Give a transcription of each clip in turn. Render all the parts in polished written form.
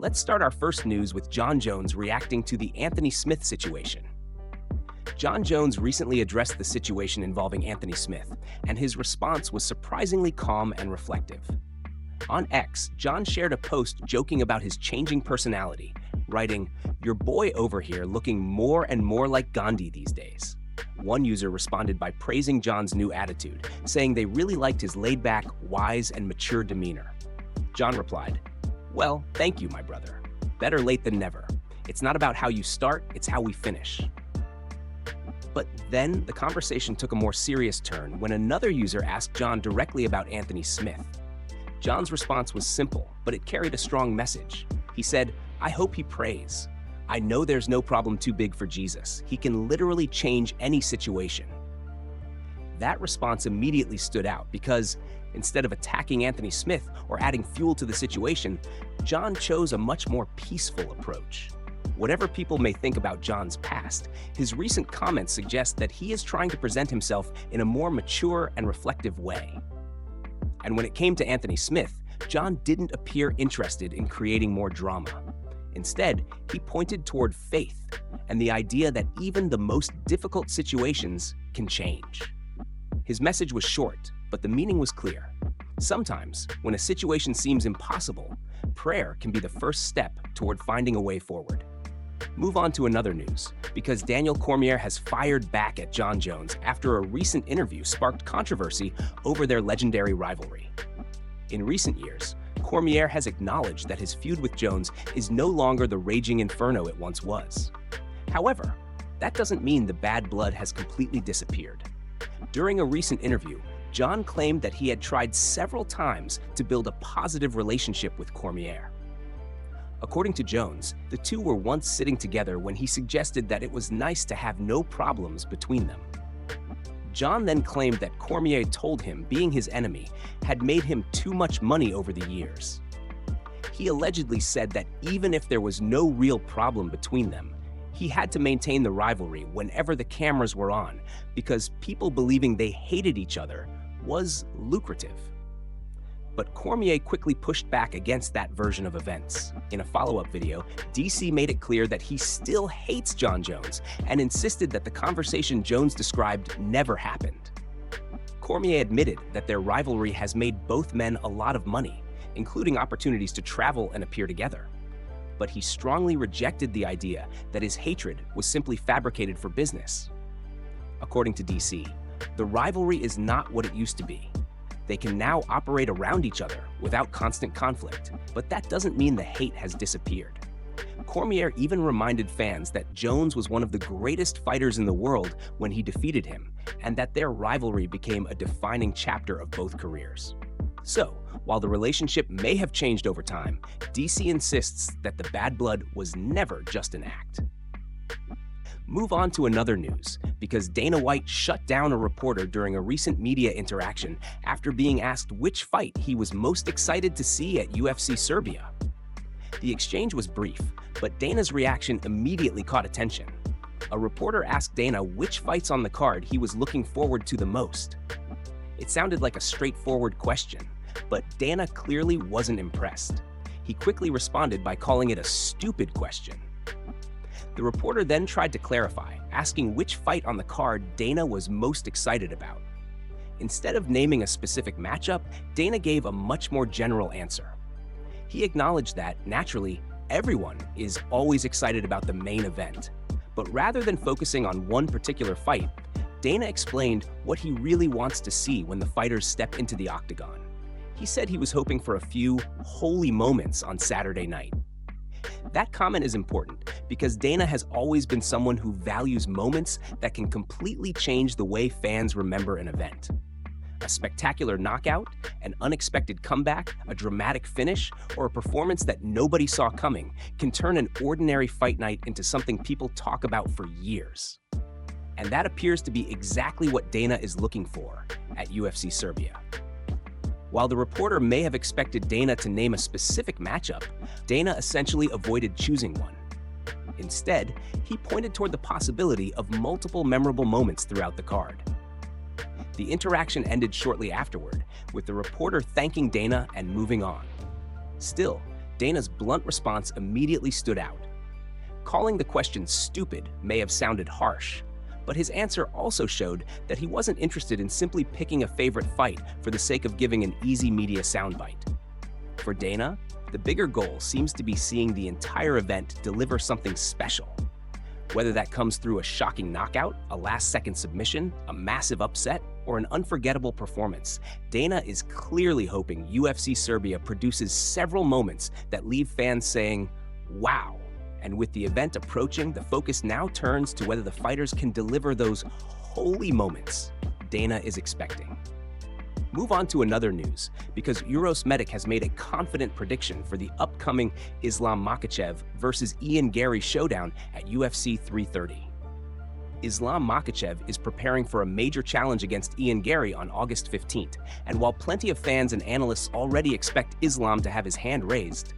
Let's start our first news with Jon Jones reacting to the Anthony Smith situation. Jon Jones recently addressed the situation involving Anthony Smith, and his response was surprisingly calm and reflective. On X, Jon shared a post joking about his changing personality, writing, "Your boy over here looking more and more like Gandhi these days." One user responded by praising Jon's new attitude, saying they really liked his laid-back, wise, and mature demeanor. Jon replied, "Well, thank you, my brother. Better late than never. It's not about how you start, it's how we finish." But then the conversation took a more serious turn when another user asked Jon directly about Anthony Smith. Jon's response was simple, but it carried a strong message. He said, "I hope he prays. I know there's no problem too big for Jesus. He can literally change any situation." That response immediately stood out because instead of attacking Anthony Smith or adding fuel to the situation, Jon chose a much more peaceful approach. Whatever people may think about Jon's past, his recent comments suggest that he is trying to present himself in a more mature and reflective way. And when it came to Anthony Smith, Jon didn't appear interested in creating more drama. Instead, he pointed toward faith and the idea that even the most difficult situations can change. His message was short, but the meaning was clear. Sometimes, when a situation seems impossible, prayer can be the first step toward finding a way forward. Move on to another news, because Daniel Cormier has fired back at Jon Jones after a recent interview sparked controversy over their legendary rivalry. In recent years, Cormier has acknowledged that his feud with Jones is no longer the raging inferno it once was. However, that doesn't mean the bad blood has completely disappeared. During a recent interview, Jon claimed that he had tried several times to build a positive relationship with Cormier. According to Jones, the two were once sitting together when he suggested that it was nice to have no problems between them. Jon then claimed that Cormier told him being his enemy had made him too much money over the years. He allegedly said that even if there was no real problem between them, he had to maintain the rivalry whenever the cameras were on because people believing they hated each other was lucrative. But Cormier quickly pushed back against that version of events. In a follow-up video, DC made it clear that he still hates Jon Jones and insisted that the conversation Jones described never happened. Cormier admitted that their rivalry has made both men a lot of money, including opportunities to travel and appear together. But he strongly rejected the idea that his hatred was simply fabricated for business. According to DC, the rivalry is not what it used to be. They can now operate around each other without constant conflict, but that doesn't mean the hate has disappeared. Cormier even reminded fans that Jones was one of the greatest fighters in the world when he defeated him, and that their rivalry became a defining chapter of both careers. So, while the relationship may have changed over time, DC insists that the bad blood was never just an act. Move on to another news, because Dana White shut down a reporter during a recent media interaction after being asked which fight he was most excited to see at UFC Serbia. The exchange was brief, but Dana's reaction immediately caught attention. A reporter asked Dana which fights on the card he was looking forward to the most. It sounded like a straightforward question, but Dana clearly wasn't impressed. He quickly responded by calling it a stupid question. The reporter then tried to clarify, asking which fight on the card Dana was most excited about. Instead of naming a specific matchup, Dana gave a much more general answer. He acknowledged that, naturally, everyone is always excited about the main event. But rather than focusing on one particular fight, Dana explained what he really wants to see when the fighters step into the octagon. He said he was hoping for a few holy moments on Saturday night. That comment is important because Dana has always been someone who values moments that can completely change the way fans remember an event. A spectacular knockout, an unexpected comeback, a dramatic finish, or a performance that nobody saw coming can turn an ordinary fight night into something people talk about for years. And that appears to be exactly what Dana is looking for at UFC Serbia. While the reporter may have expected Dana to name a specific matchup, Dana essentially avoided choosing one. Instead, he pointed toward the possibility of multiple memorable moments throughout the card. The interaction ended shortly afterward, with the reporter thanking Dana and moving on. Still, Dana's blunt response immediately stood out. Calling the question stupid may have sounded harsh, but his answer also showed that he wasn't interested in simply picking a favorite fight for the sake of giving an easy media soundbite. For Dana, the bigger goal seems to be seeing the entire event deliver something special. Whether that comes through a shocking knockout, a last-second submission, a massive upset, or an unforgettable performance, Dana is clearly hoping UFC Serbia produces several moments that leave fans saying, "Wow." And with the event approaching, the focus now turns to whether the fighters can deliver those holy moments Dana is expecting. Move on to another news, because Uros Medic has made a confident prediction for the upcoming Islam Makhachev versus Ian Gary showdown at UFC 330. Islam Makhachev is preparing for a major challenge against Ian Gary on August 15th, and while plenty of fans and analysts already expect Islam to have his hand raised,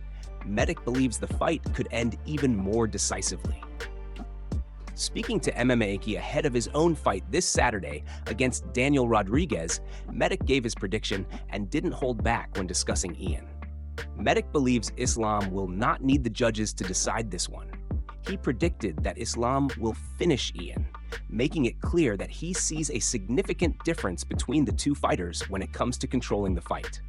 Medic believes the fight could end even more decisively. Speaking to MMA Inc. ahead of his own fight this Saturday against Daniel Rodriguez, Medic gave his prediction and didn't hold back when discussing Ian. Medic believes Islam will not need the judges to decide this one. He predicted that Islam will finish Ian, making it clear that he sees a significant difference between the two fighters when it comes to controlling the fight.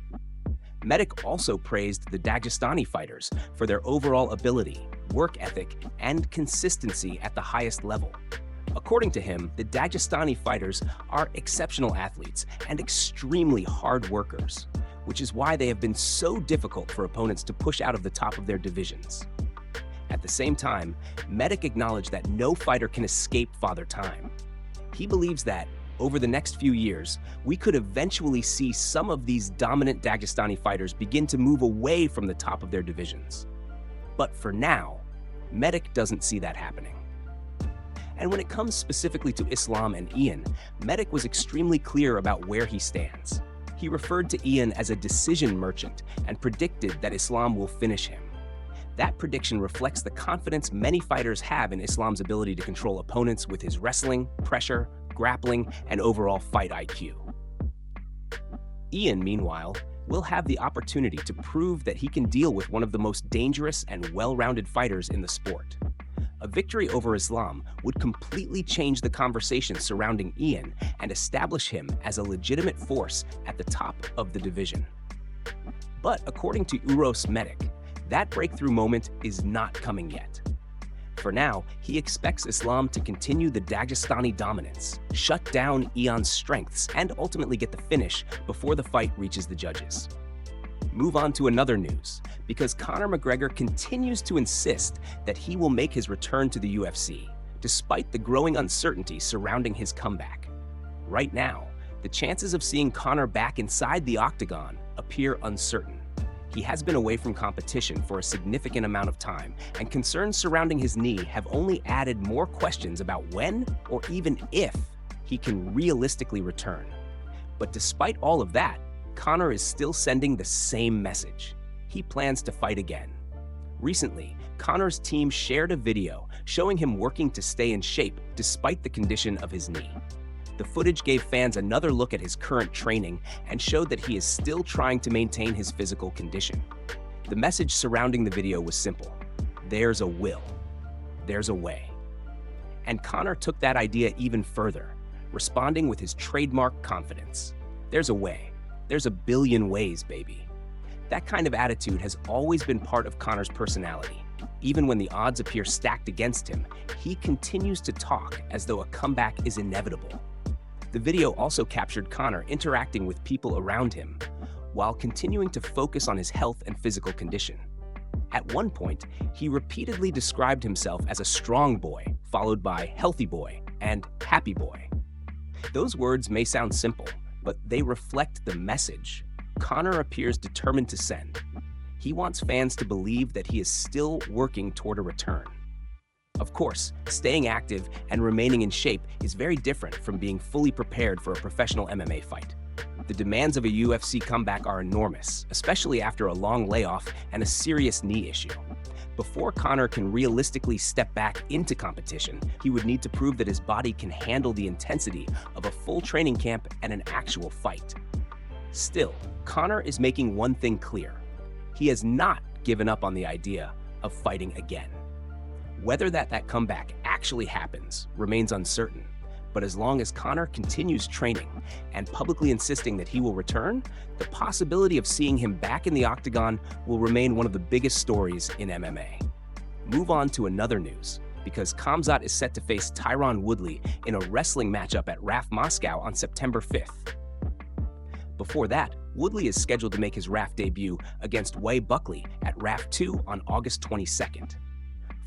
Medic also praised the Dagestani fighters for their overall ability, work ethic, and consistency at the highest level. According to him, the Dagestani fighters are exceptional athletes and extremely hard workers, which is why they have been so difficult for opponents to push out of the top of their divisions. At the same time, Medic acknowledged that no fighter can escape Father Time. He believes that, over the next few years, we could eventually see some of these dominant Dagestani fighters begin to move away from the top of their divisions. But for now, Medic doesn't see that happening. And when it comes specifically to Islam and Ian, Medic was extremely clear about where he stands. He referred to Ian as a decision merchant and predicted that Islam will finish him. That prediction reflects the confidence many fighters have in Islam's ability to control opponents with his wrestling, pressure, grappling, and overall fight IQ. Ian, meanwhile, will have the opportunity to prove that he can deal with one of the most dangerous and well-rounded fighters in the sport. A victory over Islam would completely change the conversation surrounding Ian and establish him as a legitimate force at the top of the division. But according to Uros Medic, that breakthrough moment is not coming yet. For now, he expects Islam to continue the Dagestani dominance, shut down Ian's strengths, and ultimately get the finish before the fight reaches the judges. Move on to another news, because Conor McGregor continues to insist that he will make his return to the UFC, despite the growing uncertainty surrounding his comeback. Right now, the chances of seeing Conor back inside the octagon appear uncertain. He has been away from competition for a significant amount of time, and concerns surrounding his knee have only added more questions about when or even if he can realistically return. But despite all of that, Conor is still sending the same message. He plans to fight again. Recently, Conor's team shared a video showing him working to stay in shape despite the condition of his knee. The footage gave fans another look at his current training and showed that he is still trying to maintain his physical condition. The message surrounding the video was simple: there's a will, there's a way. And Conor took that idea even further, responding with his trademark confidence. There's a way. There's a billion ways, baby. That kind of attitude has always been part of Conor's personality. Even when the odds appear stacked against him, he continues to talk as though a comeback is inevitable. The video also captured Conor interacting with people around him, while continuing to focus on his health and physical condition. At one point, he repeatedly described himself as a strong boy, followed by healthy boy and happy boy. Those words may sound simple, but they reflect the message Conor appears determined to send. He wants fans to believe that he is still working toward a return. Of course, staying active and remaining in shape is very different from being fully prepared for a professional MMA fight. The demands of a UFC comeback are enormous, especially after a long layoff and a serious knee issue. Before Conor can realistically step back into competition, he would need to prove that his body can handle the intensity of a full training camp and an actual fight. Still, Conor is making one thing clear: he has not given up on the idea of fighting again. Whether that comeback actually happens remains uncertain, but as long as Conor continues training and publicly insisting that he will return, the possibility of seeing him back in the octagon will remain one of the biggest stories in MMA. Move on to another news, because Khamzat is set to face Tyron Woodley in a wrestling matchup at RAF Moscow on September 5th. Before that, Woodley is scheduled to make his RAF debut against Way Buckley at RAF 2 on August 22nd.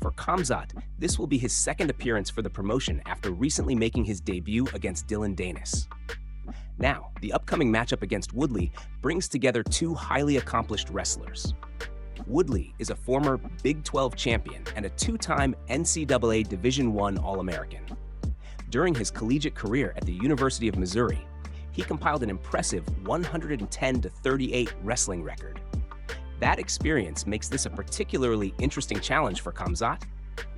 For Khamzat, this will be his second appearance for the promotion after recently making his debut against Dillon Danis. Now, the upcoming matchup against Woodley brings together two highly accomplished wrestlers. Woodley is a former Big 12 champion and a two-time NCAA Division I All-American. During his collegiate career at the University of Missouri, he compiled an impressive 110-38 wrestling record. That experience makes this a particularly interesting challenge for Khamzat,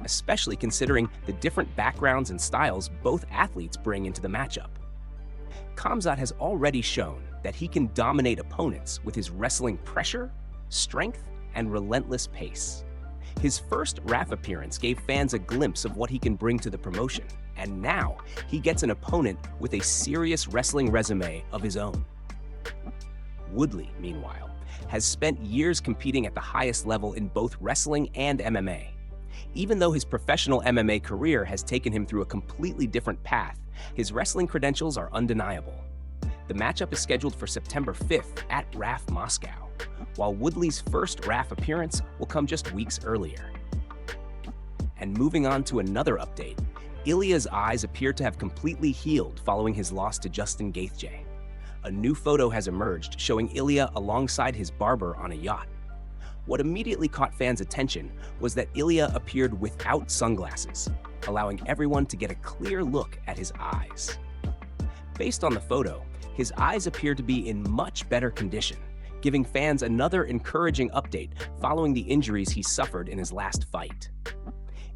especially considering the different backgrounds and styles both athletes bring into the matchup. Khamzat has already shown that he can dominate opponents with his wrestling pressure, strength, and relentless pace. His first RAF appearance gave fans a glimpse of what he can bring to the promotion, and now he gets an opponent with a serious wrestling resume of his own. Woodley, meanwhile, has spent years competing at the highest level in both wrestling and MMA. Even though his professional MMA career has taken him through a completely different path, his wrestling credentials are undeniable. The matchup is scheduled for September 5th at RAF Moscow, while Woodley's first RAF appearance will come just weeks earlier. And moving on to another update, Ilia's eyes appear to have completely healed following his loss to Justin Gaethje. A new photo has emerged showing Ilia alongside his barber on a yacht. What immediately caught fans' attention was that Ilia appeared without sunglasses, allowing everyone to get a clear look at his eyes. Based on the photo, his eyes appear to be in much better condition, giving fans another encouraging update following the injuries he suffered in his last fight.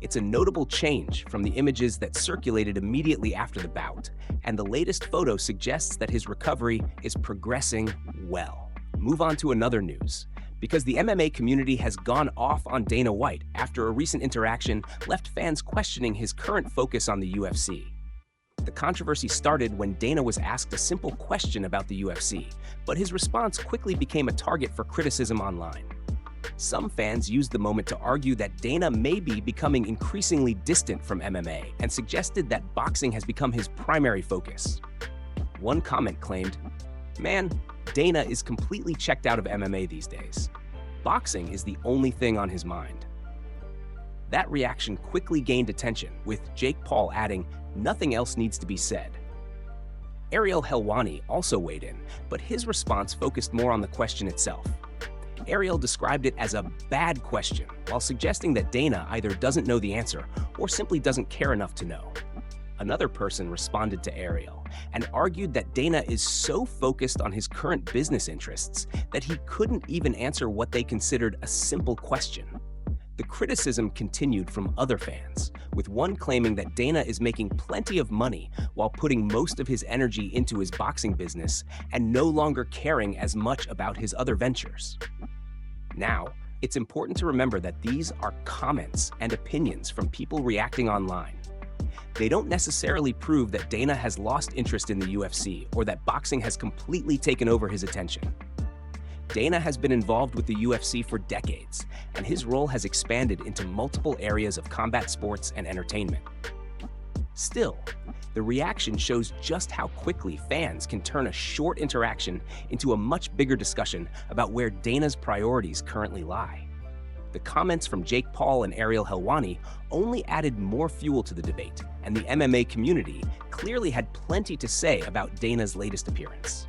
It's a notable change from the images that circulated immediately after the bout, and the latest photo suggests that his recovery is progressing well. Move on to another news, because the MMA community has gone off on Dana White after a recent interaction left fans questioning his current focus on the UFC. The controversy started when Dana was asked a simple question about the UFC, but his response quickly became a target for criticism online. Some fans used the moment to argue that Dana may be becoming increasingly distant from MMA and suggested that boxing has become his primary focus. One comment claimed, "Man, Dana is completely checked out of MMA these days. Boxing is the only thing on his mind." That reaction quickly gained attention, with Jake Paul adding, "Nothing else needs to be said." Ariel Helwani also weighed in, but his response focused more on the question itself. Ariel described it as a bad question, while suggesting that Dana either doesn't know the answer or simply doesn't care enough to know. Another person responded to Ariel and argued that Dana is so focused on his current business interests that he couldn't even answer what they considered a simple question. The criticism continued from other fans, with one claiming that Dana is making plenty of money while putting most of his energy into his boxing business and no longer caring as much about his other ventures. Now, it's important to remember that these are comments and opinions from people reacting online. They don't necessarily prove that Dana has lost interest in the UFC or that boxing has completely taken over his attention. Dana has been involved with the UFC for decades, and his role has expanded into multiple areas of combat sports and entertainment. Still, the reaction shows just how quickly fans can turn a short interaction into a much bigger discussion about where Dana's priorities currently lie. The comments from Jake Paul and Ariel Helwani only added more fuel to the debate, and the MMA community clearly had plenty to say about Dana's latest appearance.